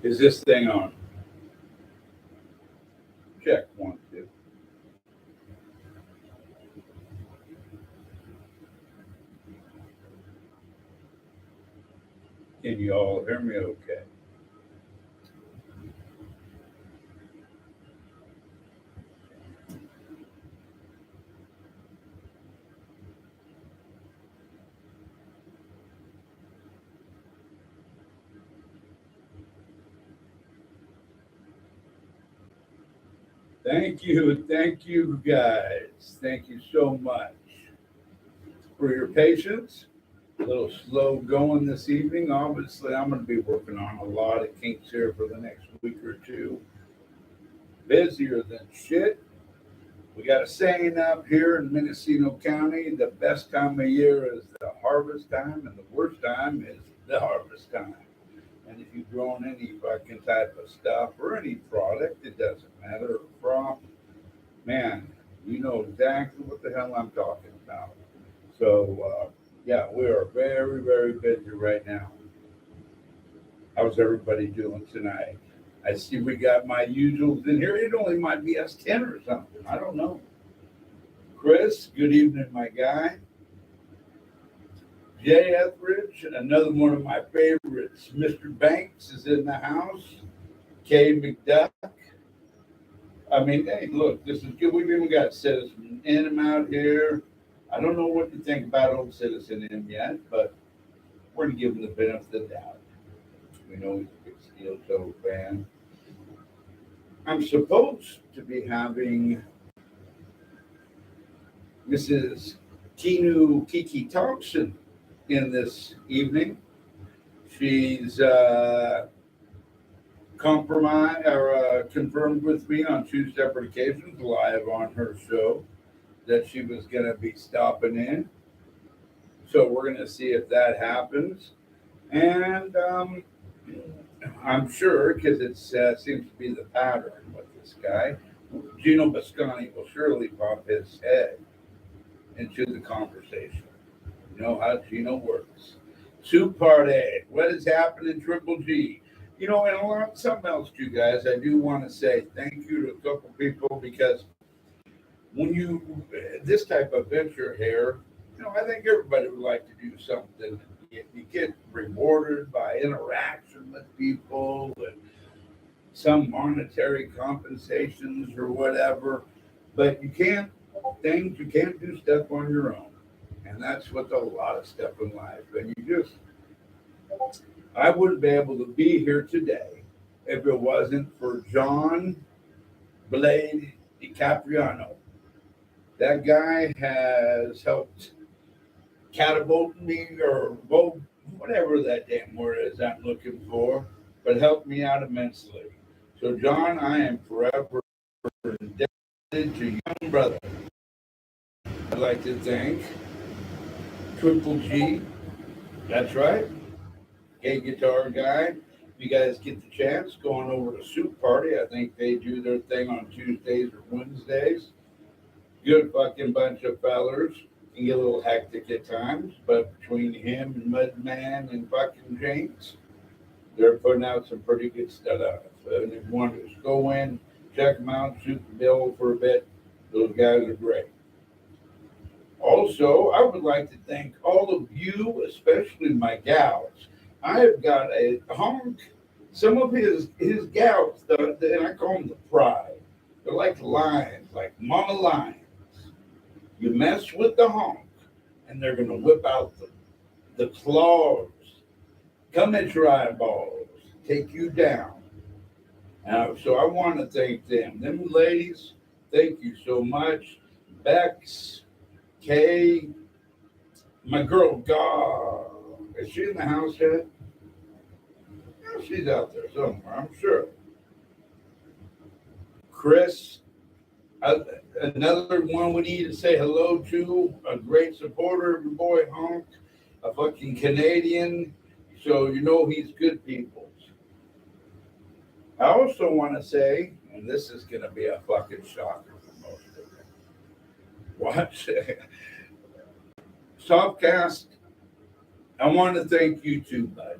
Is this thing on? Check 1, 2. Can you all hear me okay? Thank you guys. Thank you so much for your patience. A little slow going this evening. Obviously, I'm going to be working on a lot of kinks here for the next week or two. Busier than shit. We got a saying up here in Mendocino County: the best time of year is the harvest time, and the worst time is the harvest time. And if you've grown any fucking type of stuff or any product, it doesn't matter, a crop, man, you know exactly what the hell I'm talking about. So, yeah, we are very, very busy right now. How's everybody doing tonight? I see we got my usuals in here. It only might be us 10 or something. I don't know. Chris, good evening, my guy. Jay Etheridge, another one of my favorites. Mr. Banks is in the house. Kay McDuck. I mean, hey, look, this is good. We've even got Citizen M out here. I don't know what you think about old Citizen M yet, but we're going to give him the benefit of the doubt. We know he's a big Steel Toe fan. I'm supposed to be having Mrs. Keanu Kiki Thompson in this evening. She's confirmed with me on 2 separate occasions live on her show that she was going to be stopping in. So we're going to see if that happens. And I'm sure, because it seems to be the pattern with this guy, Gino Biscani will surely pop his head into the conversation. You know how Gino works. Soup Party, what is happening, Triple G? You know, and a lot, something else, too, guys, I do want to say thank you to a couple people, because when you, this type of venture here, you know, I think everybody would like to do something. You get rewarded by interaction with people and some monetary compensations or whatever, but you can't do stuff on your own. And that's with a lot of stuff in life. And I wouldn't be able to be here today if it wasn't for John Blade DiCapriano. That guy has helped catapult me, or whatever that damn word is I'm looking for, but helped me out immensely. So, John, I am forever indebted to you, young brother. I'd like to thank Triple G. That's right. Gay guitar guy. If you guys get the chance, going over to Soup Party. I think they do their thing on Tuesdays or Wednesdays. Good fucking bunch of fellers. Can get a little hectic at times, but between him and Mudman and fucking Jinx, they're putting out some pretty good stuff. So if you want to just go in, check them out, shoot the bill for a bit. Those guys are great. Also, I would like to thank all of you, especially my gals. I have got a honk. Some of his gals, and I call them the pride. They're like lions, like mama lions. You mess with the honk, and they're going to whip out the claws, come at your eyeballs, take you down. So I want to thank them. Them ladies, thank you so much. Bex, Kay, my girl, God, is she in the house yet? Yeah, she's out there somewhere, I'm sure. Chris, another one we need to say hello to, a great supporter of your boy Honk, a fucking Canadian, so you know he's good people. I also want to say, and this is going to be a fucking shocker for most of you. Watch Softcast, I want to thank you too, bud.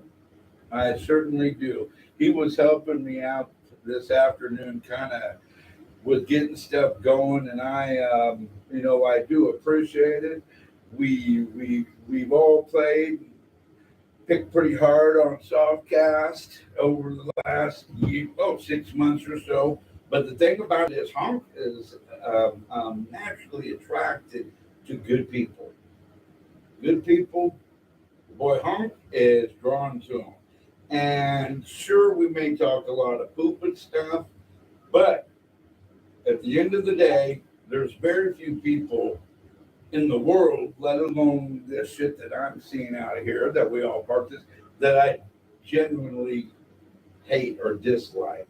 I certainly do. He was helping me out this afternoon, kind of with getting stuff going, and I do appreciate it. We've all picked pretty hard on Softcast over the last 6 months or so. But the thing about it is, Honk is naturally attracted to good people. Good people, the boy Honk is drawn to them. And sure, we may talk a lot of poop and stuff, but at the end of the day, there's very few people in the world, let alone this shit that I'm seeing out of here, that we all practice, that I genuinely hate or dislike.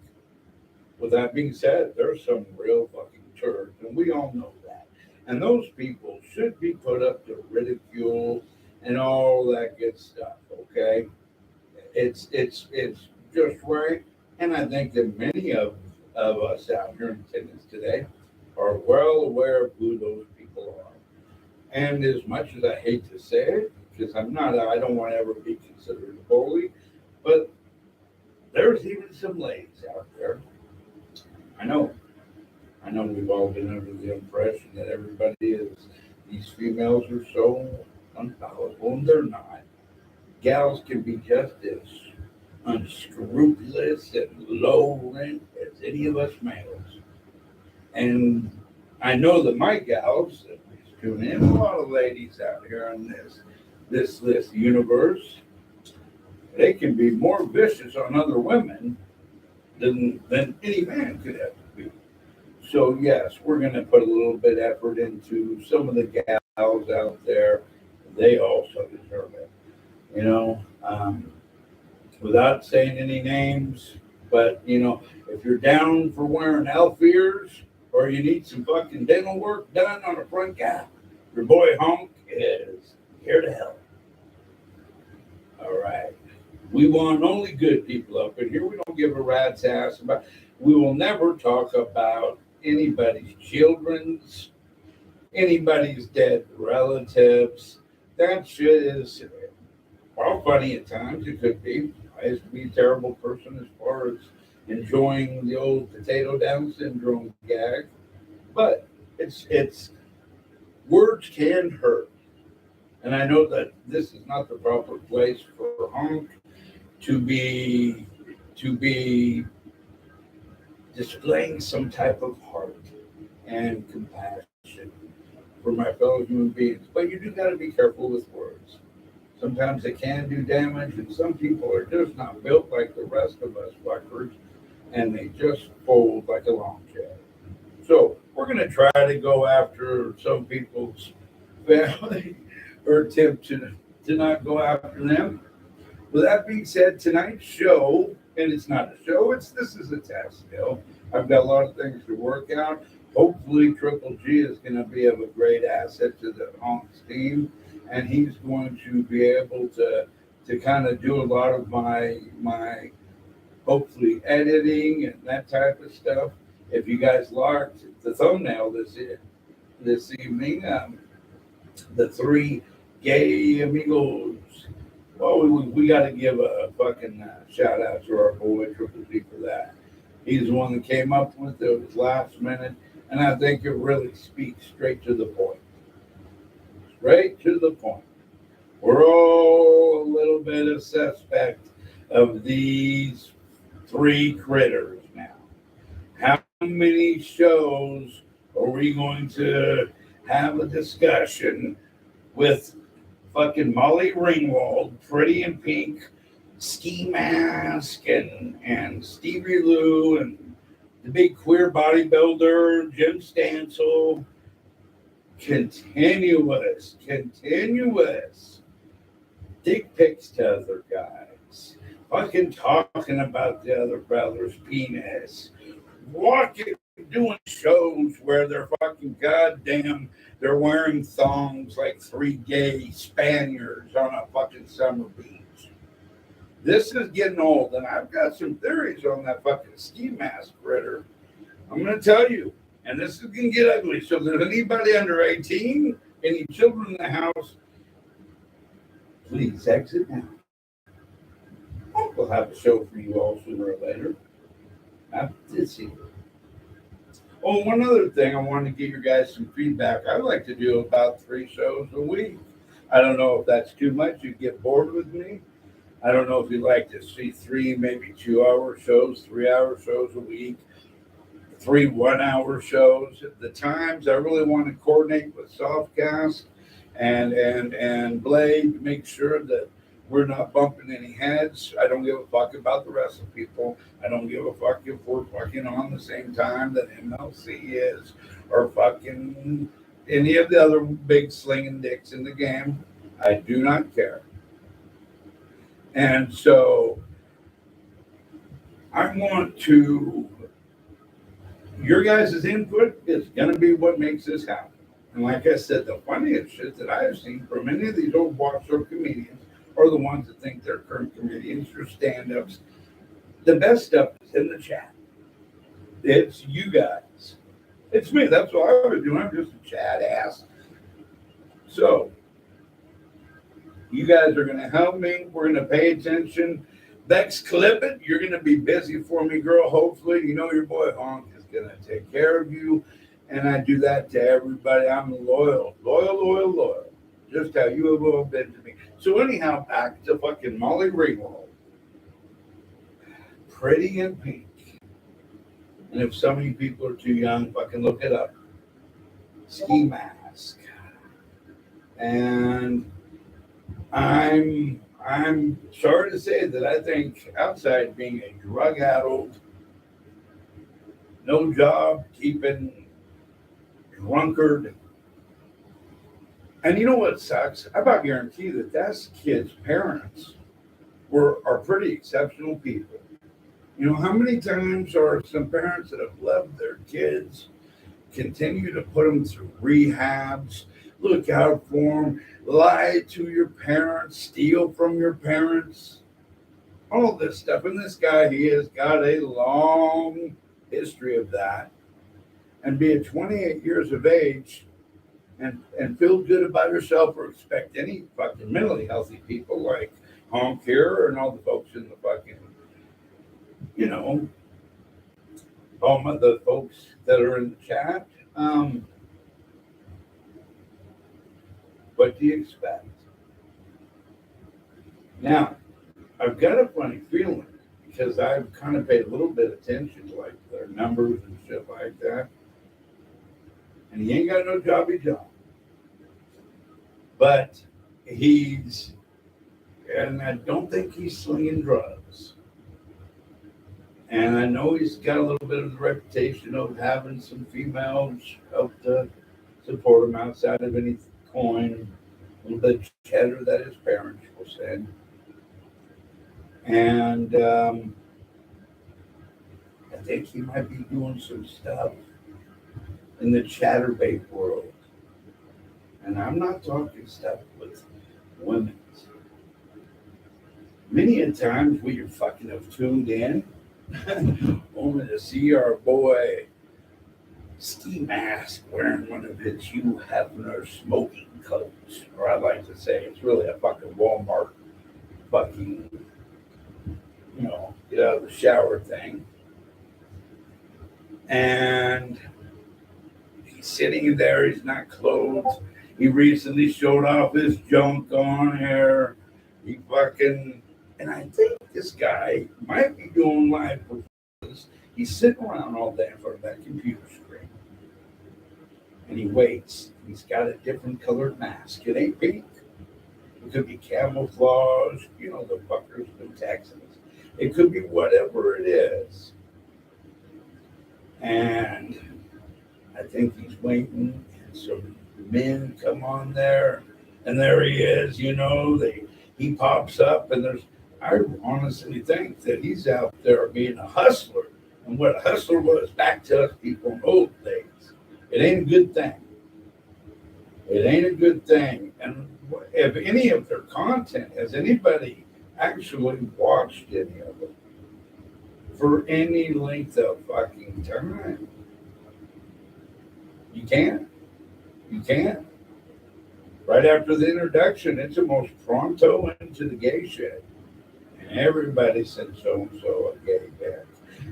With that being said, there's some real fucking turds, and we all know that. And those people should be put up to ridicule and all that good stuff, okay? It's just right. And I think that many of us out here in attendance today are well aware of who those people are. And as much as I hate to say it, because I don't want to ever be considered a bully, but there's even some ladies out there. I know we've all been under the impression that everybody is, these females are so unpalatable, and they're not. Gals can be just as unscrupulous and low rent as any of us males. And I know that my gals that tune in, a lot of ladies out here in this universe, they can be more vicious on other women than any man could ever be. So yes, we're going to put a little bit of effort into some of the gals out there. They also deserve it, without saying any names. But if you're down for wearing elf ears, or you need some fucking dental work done on a front gap, your boy Honk is here to help. All right. We want only good people up in here. We don't give a rat's ass about. We will never talk about anybody's children's, anybody's dead relatives. That shit is, well, funny at times. It could be. I used to be a terrible person as far as enjoying the old potato down syndrome gag, but it's words can hurt, and I know that this is not the proper place for Honk to be displaying some type of heart and compassion for my fellow human beings. But you do got to be careful with words. Sometimes they can do damage, and some people are just not built like the rest of us fuckers, and they just fold like a lawn chair. So we're going to try to go after some people's family or attempt to not go after them. With that being said, tonight's show, and it's not a show, this is a test still. I've got a lot of things to work out. Hopefully Triple G is going to be of a great asset to the Honks team, and he's going to be able to kind of do a lot of my hopefully editing and that type of stuff. If you guys liked the thumbnail this evening, the three gay amigos. Well, we got to give a fucking shout out to our boy Triple G for that. He's the one that came up with it. It was last minute, and I think it really speaks straight to the point. Straight to the point. We're all a little bit of suspect of these three critters now. How many shows are we going to have a discussion with fucking Molly Ringwald, Pretty in Pink, SkiMask, and Stevie Lou, and the big queer bodybuilder, Jim Stancil? Continuous dick pics to other guys, fucking talking about the other brother's penis, walking, doing shows where they're fucking goddamn, they're wearing thongs like three gay Spaniards on a fucking summer beach. This is getting old, and I've got some theories on that fucking SkiMask critter. I'm going to tell you, and this is going to get ugly. So if there's anybody under 18, any children in the house, please exit now. We'll have a show for you all sooner or later. Not this year. Oh, one other thing, I wanted to give you guys some feedback. I like to do about 3 shows a week. I don't know if that's too much. You get bored with me. I don't know if you'd like to see 3, maybe 2-hour shows, 3-hour shows a week, 3 1-hour shows. At the times, I really want to coordinate with Softcast and Blade to make sure that we're not bumping any heads. I don't give a fuck about the rest of people. I don't give a fuck if we're fucking on the same time that MLC is or fucking any of the other big slinging dicks in the game. I do not care. And so I want to, your guys' input is going to be what makes this happen. And like I said, the funniest shit that I've seen from any of these old walk show comedians or the ones that think they're current comedians or stand-ups, the best stuff is in the chat. It's you guys. It's me. That's what I was doing. I'm just a chat ass. So you guys are going to help me. We're going to pay attention. Bex, clip it. You're going to be busy for me, girl. Hopefully, you know your boy Honk is going to take care of you. And I do that to everybody. I'm loyal. Just how you have all been to me. So anyhow, back to fucking Molly Ringwald. Pretty in Pink. And if some of you people are too young, fucking look it up. SkiMask. And I'm sorry to say that I think outside being a drug-addled, no job, keeping drunkard. And you know what sucks? I about guarantee that that kid's parents are pretty exceptional people. You know, how many times are some parents that have loved their kids, continue to put them through rehabs, look out for them, lie to your parents, steal from your parents, all this stuff. And this guy, he has got a long history of that. And be at 28 years of age and feel good about yourself or expect any fucking mentally healthy people like Honk here and all the folks in the fucking, you know, all the folks that are in the chat. What do you expect? Now, I've got a funny feeling because I've kind of paid a little bit of attention to like their numbers and shit like that. And he ain't got no jobby job. But and I don't think he's slinging drugs. And I know he's got a little bit of the reputation of having some females help to support him outside of any coin, a little bit of cheddar that his parents will send. And I think he might be doing some stuff in the chatterbait world. And I'm not talking stuff with women. Many a times we fucking have tuned in only to see our boy SkiMask wearing one of his Hugh Hefner smoking coats. Or I like to say it's really a fucking Walmart fucking, you know, get out of the shower thing. And he's sitting there, he's not clothed. He recently showed off his junk on air. He fucking, and I think this guy might be doing live performances. He's sitting around all day in front of that computer screen. And he waits. He's got a different colored mask. It ain't pink. It could be camouflage, you know, the fuckers from Texans. It could be whatever it is. And I think he's waiting. And some men come on there. And there he is, you know. He pops up. And I honestly think that he's out there being a hustler. And what a hustler was back to us people in old days. It ain't a good thing. It ain't a good thing. And if any of their content, has anybody actually watched any of it for any length of fucking time? You can't. You can't. Right after the introduction, it's almost pronto into the gay shit. Everybody sent so-and-so a gay back.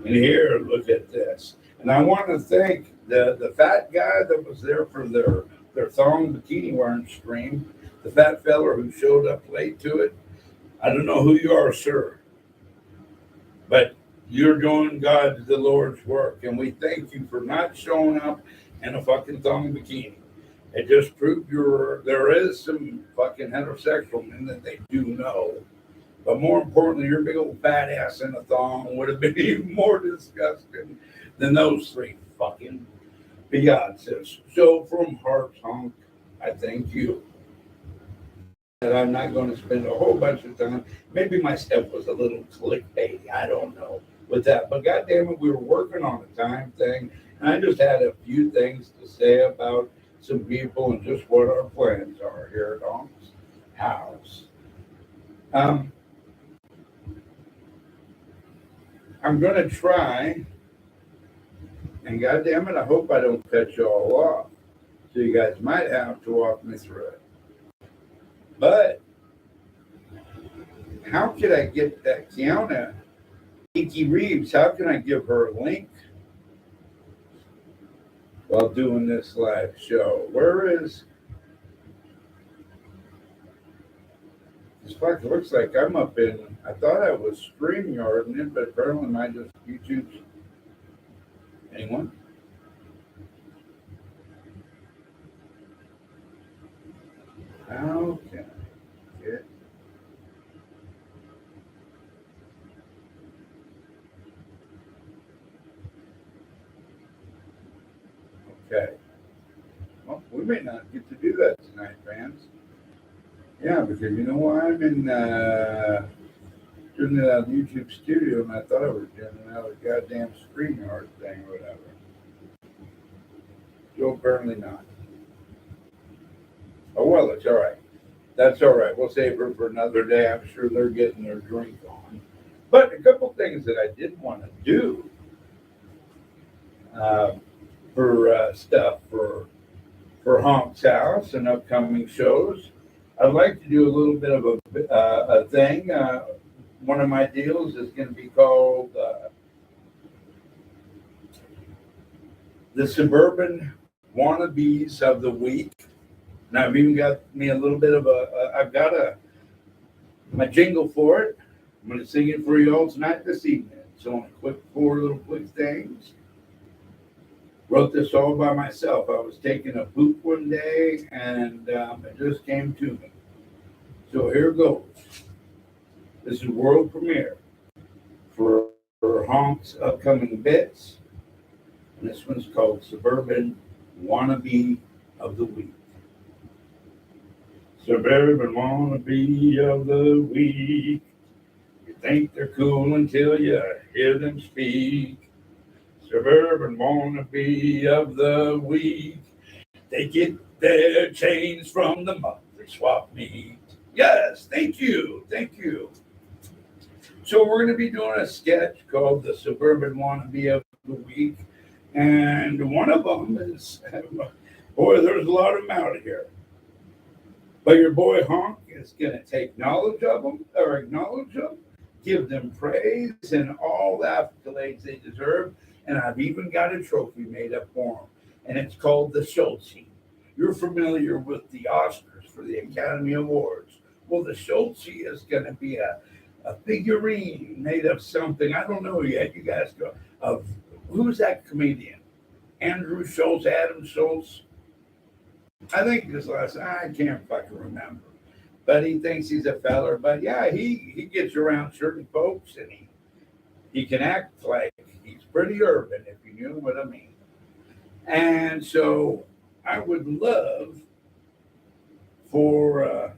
And here, look at this. And I want to thank the fat guy that was there for their thong bikini wearing stream, the fat feller who showed up late to it. I don't know who you are, sir, but you're doing God's, the Lord's work. And we thank you for not showing up in a fucking thong bikini. It just proved there is some fucking heterosexual men that they do know. But more importantly, your big old fat ass in a thong would have been even more disgusting than those three fucking Beyonces. So from Hearts Honk, I thank you. And I'm not going to spend a whole bunch of time. Maybe my stuff was a little clickbaity. I don't know with that. But goddamn it, we were working on a time thing. And I just had a few things to say about some people and just what our plans are here at Honk's house. I'm going to try, and goddamn it, I hope I don't cut you all off. So you guys might have to walk me through it. But how could I get that Keanu Kiki Reeves? How can I give her a link while doing this live show? Where is this? Fuck, it looks like I'm up in. I thought I was StreamYarding it, but apparently mine just YouTube's. Anyone? How can I get? Okay. Well, we may not get to do that tonight, fans. Yeah, because you know why I'm in doing it out of the YouTube studio, and I thought I was doing it out of the goddamn StreamYard thing or whatever. So apparently not. Oh well, it's all right. That's all right. We'll save her for another day. I'm sure they're getting their drink on. But a couple things that I did want to do for stuff for Honk's house and upcoming shows. I'd like to do a little bit of a thing. One of my deals is going to be called the Suburban Wannabes of the Week. And I've even got me a little bit of I've got my jingle for it. I'm going to sing it for you all tonight this evening. So on four little quick things. Wrote this all by myself. I was taking a poop one day and it just came to me. So here goes. This is world premiere for Honk's upcoming bits. And this one's called Suburban Wannabe of the Week. Suburban Wannabe of the Week. You think they're cool until you hear them speak. Suburban Wannabe of the Week. They get their chains from the monthly swap meet. Yes, thank you. Thank you. So we're going to be doing a sketch called the Suburban Wannabe of the Week. And one of them is, boy, there's a lot of them out here. But your boy Honk is going to take knowledge of them, or acknowledge them, give them praise and all the accolades they deserve. And I've even got a trophy made up for them. And it's called the Schultz. You're familiar with the Oscars for the Academy Awards. Well, the Schultz is going to be a figurine made of something. I don't know yet. You guys go. Of who's that comedian? Andrew Schultz, Adam Schultz. I think this last, I can't fucking remember. But he thinks he's a feller. But yeah, he gets around certain folks and he can act like he's pretty urban, if you knew what I mean. And so I would love for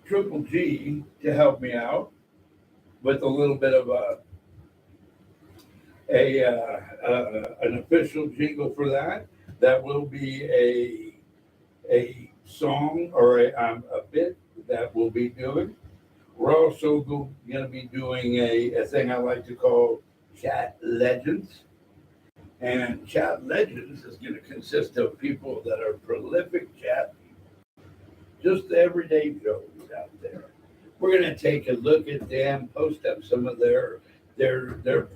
Triple G to help me out with a little bit of an official jingle for that. That will be a song or a bit that we'll be doing. We're also going to be doing a thing I like to call Chat Legends. And Chat Legends is going to consist of people that are prolific chat people. Just the everyday Joes out there. We're going to take a look at them, post up some of their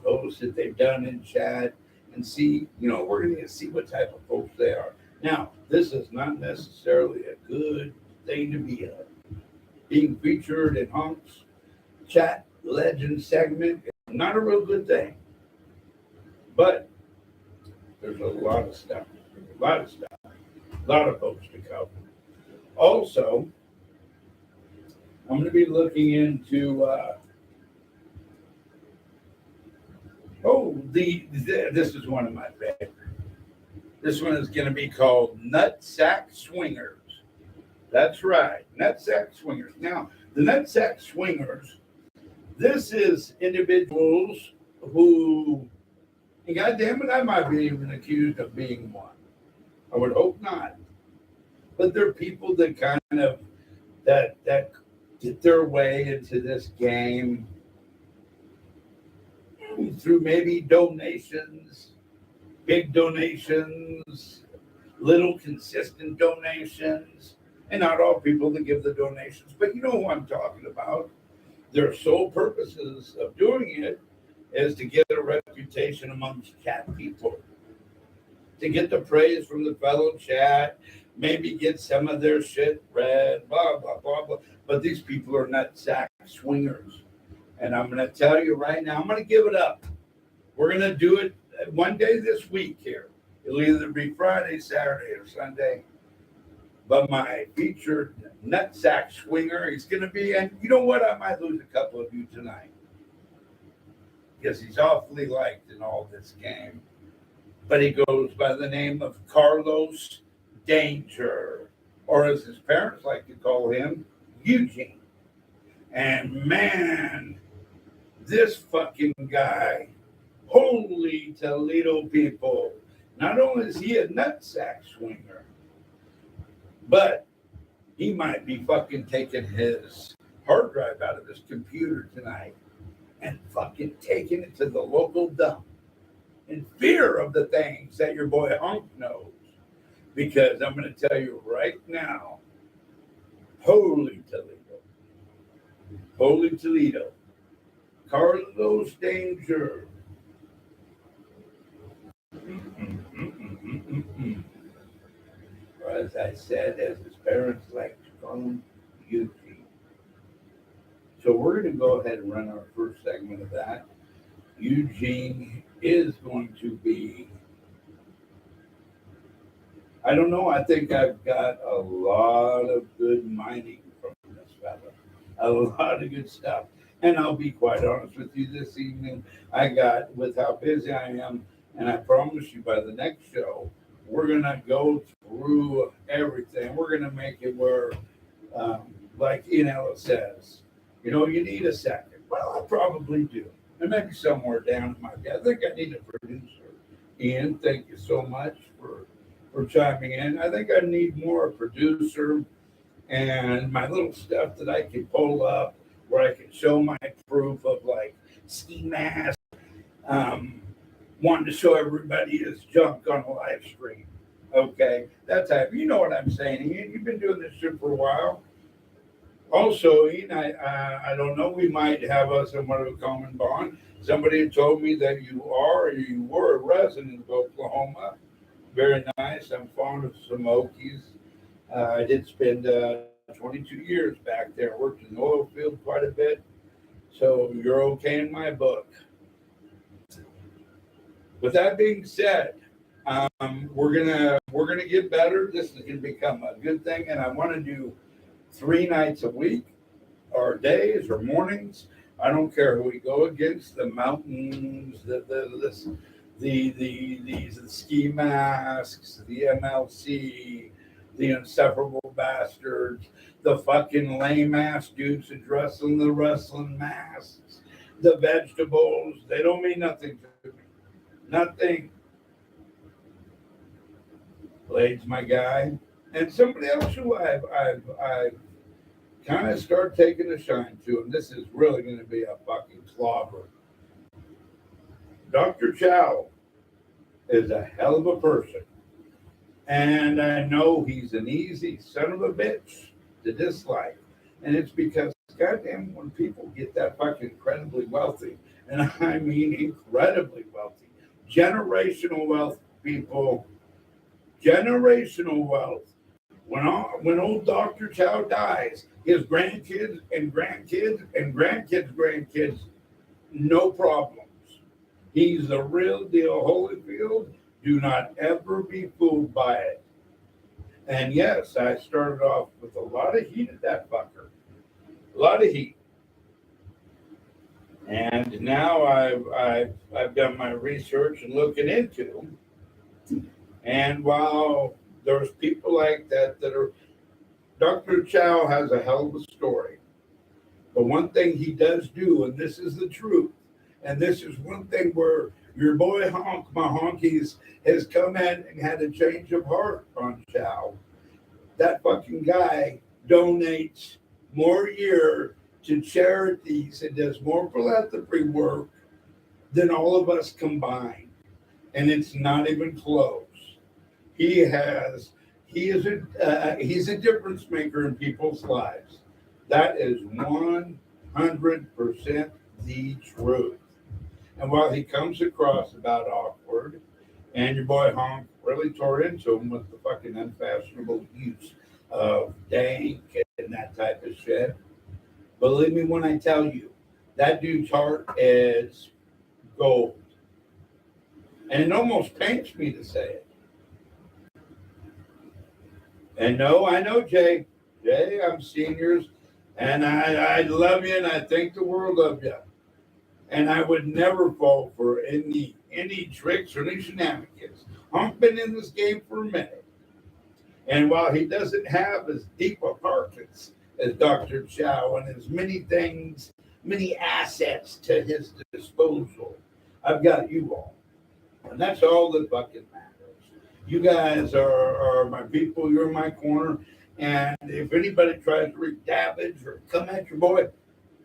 posts that they've done in chat, and see, we're going to see what type of folks they are. Now, this is not necessarily a good thing to be being featured in Honk's chat legend segment. Not a real good thing, but there's a lot of stuff, a lot of folks to cover. Also, I'm going to be looking into this is one of my favorites. This one is going to be called Nutsack Swingers. That's right, Nutsack Swingers. Now, the Nutsack Swingers, this is individuals who, and goddamn it, I might be even accused of being one. I would hope not. But they're people that kind of that get their way into this game through maybe donations, big donations, little consistent donations, and not all people that give the donations, but you know who I'm talking about. Their sole purposes of doing it is to get a reputation amongst cat people, to get the praise from the fellow chat, maybe get some of their shit read, blah, blah, blah, blah. But these people are nutsack swingers. And I'm going to tell you right now, I'm going to give it up. We're going to do it one day this week here. It'll either be Friday, Saturday, or Sunday. But my featured nutsack swinger, he's going to be, and you know what? I might lose a couple of you tonight, because he's awfully liked in all this game. But he goes by the name of Carlos Danger, or as his parents like to call him, Eugene. And man, this fucking guy, holy Toledo people, not only is he a nutsack swinger, but he might be fucking taking his hard drive out of his computer tonight and fucking taking it to the local dump in fear of the things that your boy Hunk knows. Because I'm going to tell you right now, holy Toledo, Carlos Danger. Or as I said, as his parents like to call him, Eugene. So we're going to go ahead and run our first segment of that. Eugene is going to be, I don't know, I think I've got a lot of good mining from this fella. A lot of good stuff. And I'll be quite honest with you this evening, I got, with how busy I am, and I promise you by the next show, we're going to go through everything. We're going to make it where, like Ian says, you need a second. Well, I probably do. And maybe somewhere down in my I think I need a producer. Ian, thank you so much for chiming in. I think I need more a producer and my little stuff that I can pull up where I can show my proof of like SkiMask, wanting to show everybody his junk on a live stream. Okay, that type. You know what I'm saying, Ian. You've been doing this shit for a while. Also, Ian, I don't know, we might have us somewhat of a common bond. Somebody had told me that you were a resident of Oklahoma. Very nice. I'm fond of some Okies. I did spend 22 years back there. Worked in the oil field quite a bit. So you're okay in my book. With that being said, we're gonna get better. This is gonna become a good thing, and I want to do 3 nights a week, or days, or mornings. I don't care who we go against. The mountains, the ski masks, the MLC, the insufferable bastards, the fucking lame ass dudes that dress in the wrestling masks, the vegetables. They don't mean nothing to me. Nothing. Blade's my guy, and somebody else who I've kind of start taking a shine to, and this is really going to be a fucking clobber. Dr. Chow is a hell of a person, and I know he's an easy son of a bitch to dislike, and it's because Goddamn, when people get that fucking incredibly wealthy, and I mean incredibly wealthy, generational wealth, people, generational wealth. When old Dr. Chow dies, his grandkids and grandkids and grandkids, no problems. He's the real deal, Holyfield. Do not ever be fooled by it. And yes, I started off with a lot of heat at that fucker. A lot of heat. And now I've done my research and looking into. And while there's people like that are, Dr. Chow has a hell of a story. But one thing he does do, and this is the truth, and this is one thing where your boy Honk, my honkies, has come in and had a change of heart on Chow. That fucking guy donates more a year to charities and does more philanthropy work than all of us combined. And it's not even close. He's a difference maker in people's lives. That is 100% the truth. And while he comes across about awkward, and your boy Honk really tore into him with the fucking unfashionable use of dank and that type of shit. Believe me when I tell you, that dude's heart is gold. And it almost pains me to say it. And no, I know, Jay. Jay, I'm seniors, and I love you, and I think the world of you. And I would never fall for any tricks or any shenanigans. I've been in this game for a minute. And while he doesn't have as deep a heart as Dr. Chow and as many things, many assets to his disposal, I've got you all. And that's all that fucking matters. You guys are my people. You're in my corner. And if anybody tries to wreak damage or come at your boy,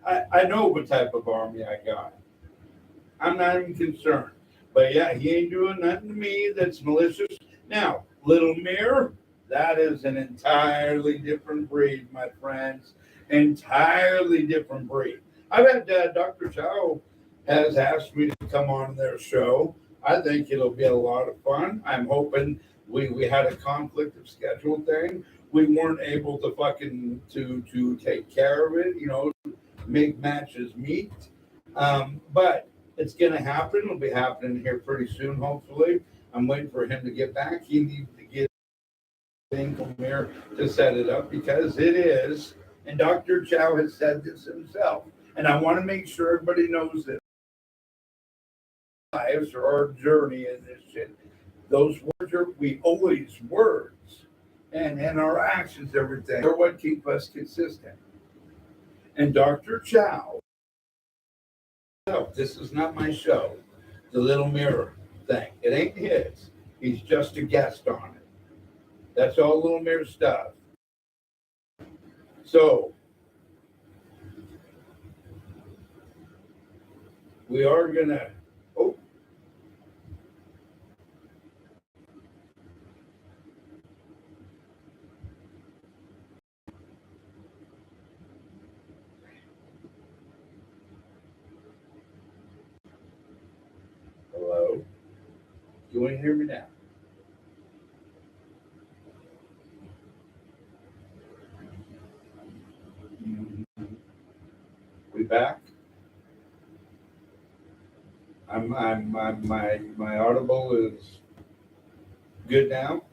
I know what type of army I got. I'm not even concerned. But yeah, he ain't doing nothing to me that's malicious. Now, Little Mirror, that is an entirely different breed, my friends. Entirely different breed. I've had Dr. Chow has asked me to come on their show. I think it'll be a lot of fun. I'm hoping we had a conflict of schedule thing. We weren't able to fucking to take care of it, make matches meet. But it's gonna happen. It'll be happening here pretty soon, hopefully. I'm waiting for him to get back. He needs to get thing here to set it up because it is, and Dr. Chow has said this himself. And I want to make sure everybody knows this. Lives or our journey in this shit. Those words are words. And our actions, everything, are what keep us consistent. And Dr. Chow, no, this is not my show, the Little Mirror thing. It ain't his. He's just a guest on it. That's all Little Mirror stuff. So, we are going to, hello? You want to hear me now? We back? My audible is good now.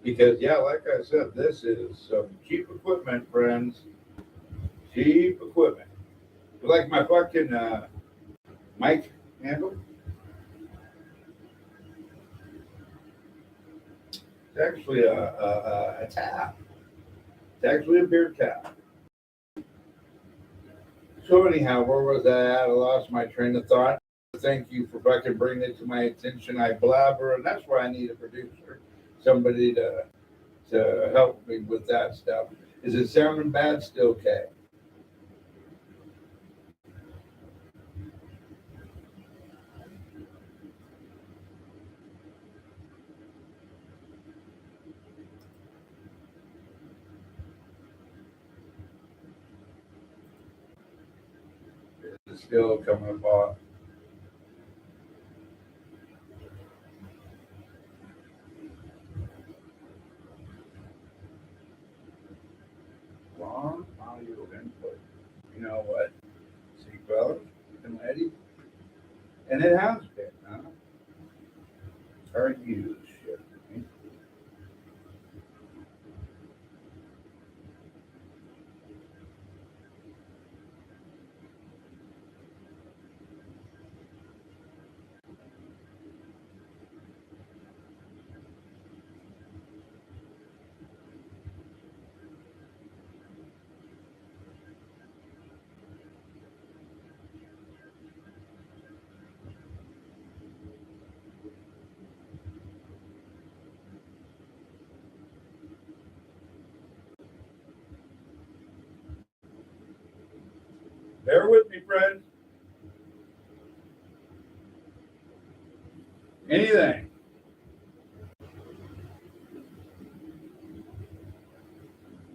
Because yeah, like I said, this is some cheap equipment, friends. Cheap equipment. You like my fucking mic handle? It's actually a tap. It's actually a beer tap. So anyhow, where was I at? I lost my train of thought. Thank you for fucking bringing it to my attention. I blabber, and that's why I need a producer, somebody to help me with that stuff. Is it sounding bad? Still okay? still coming off. Long audio input. You know what? See, fellas and ladies, and it has been, huh? Are you shit? Bear with me, friends. Anything.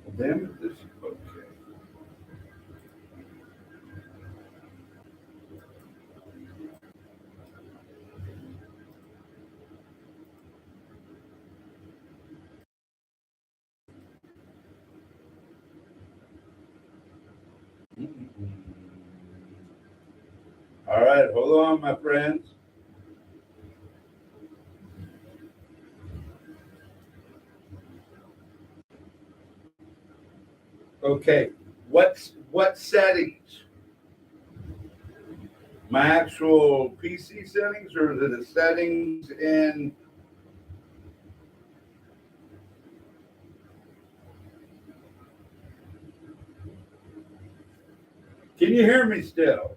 Well, damn it, this is okay. All right, hold on, my friends. Okay, what settings? My actual PC settings, or is it the settings in? Can you hear me still?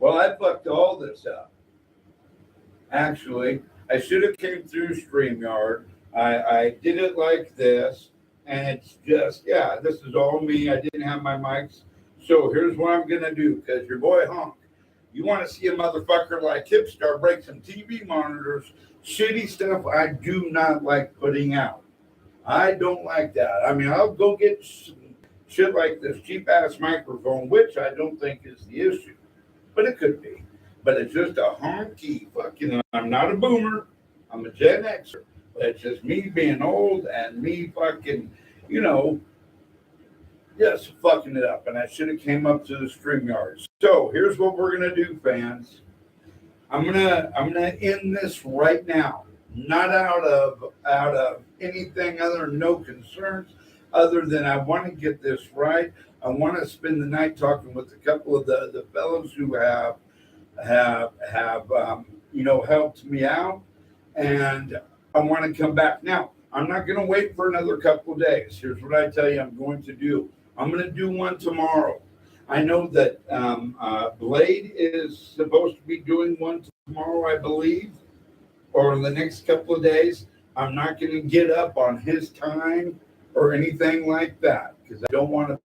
Well, I fucked all this up. Actually, I should have came through StreamYard. I did it like this, and it's just, yeah, this is all me. I didn't have my mics. So here's what I'm going to do, because your boy Honk, you want to see a motherfucker like Hipstar break some TV monitors, shitty stuff I do not like putting out. I don't like that. I mean, I'll go get some shit like this cheap ass microphone, which I don't think is the issue, but it could be. But it's just a honky fucking. I'm not a boomer. I'm a Gen Xer. But it's just me being old and me fucking, you know, just fucking it up. And I should have came up to the StreamYard. So here's what we're gonna do, fans. I'm gonna end this right now. Not out of anything other, no concerns, other than I want to get this right. I want to spend the night talking with a couple of the fellows who have helped me out, and I want to come back. Now, I'm not going to wait for another couple of days. Here's what I tell you I'm going to do. I'm going to do one tomorrow. I know that Blade is supposed to be doing one tomorrow, I believe, or in the next couple of days. I'm not going to get up on his time or anything like that, because I don't want to